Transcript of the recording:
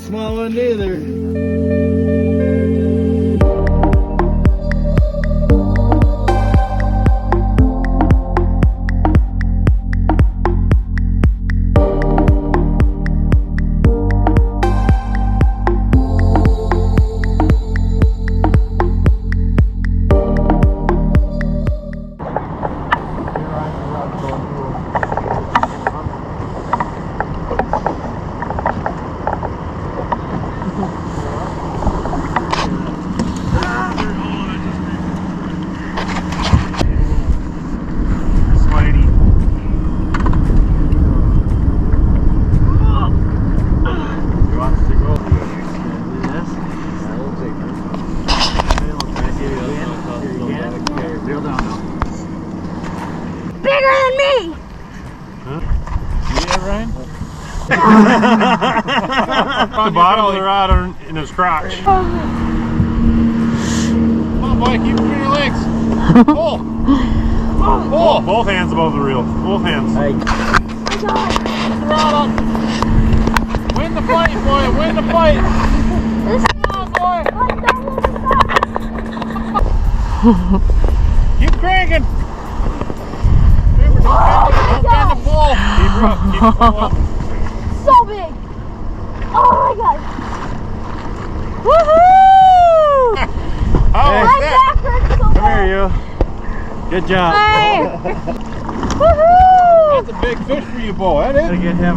small one either. Bigger than me! Huh? See that, Ryan? The bottom of the rod in his crotch. Come on, boy, keep between your legs. Pull! Pull! Both hands above the reel. Both hands. I got it. Throttle! Win the fight, boy! Win the fight! Come on, boy! Keep cranking! Remember, don't bend the pole! Keep her up, keep the pole up. So big! Oh my god! Woohoo! How My was that? back hurts so Come bad. here, you. Good job. Hey! Woohoo! That's a big fish for you, Beau. That is. Gotta get him.